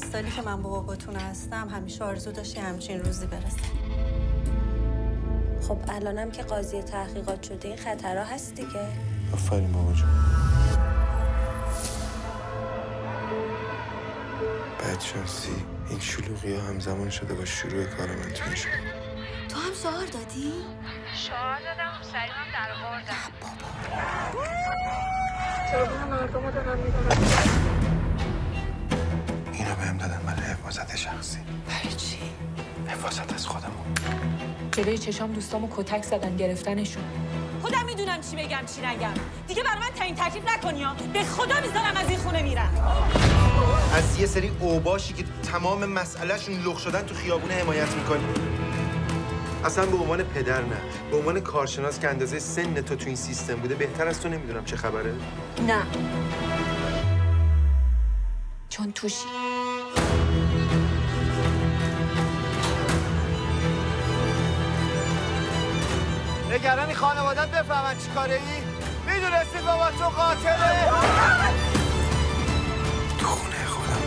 20 سالی که من با باباتون هستم همیشه آرزو داشتی همچین روزی برسه. خب الانم که قاضی تحقیقات شده این خطرها هست دیگه. آفرین بابا جون. بدشانسی این شلوغی ها همزمان شده با شروع کار من تو این شهر. تو هم شعار دادی؟ شعار دادم سریعم در آوردم. بابا چرا مردم دارم میدونم اینا بهم دادن برای حفاظت شخصی. برای چی؟ حفاظت از خودمون. جلوی چشام دوستامو کتک زدن گرفتنشون. خودم میدونم چی بگم چی نگم. دیگه برای من تعیین تکلیف نکنی ها. به خدا میذارم از این خونه میرم. از یه سری اوباشی که تمام مسئلهشون لخ شدن تو خیابونه حمایت میکنی. اصلا به عنوان پدر نه، به عنوان کارشناس که اندازه سن تو این سیستم بوده بهتر از تو نمیدونم چه خبره. نه. چون توشی. نگرانی خانوادت بفهمن چی کاره ای؟ میدونستی بابا تو قاتله؟ تو خونه خودم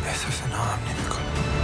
احساس ناامنی میکنم.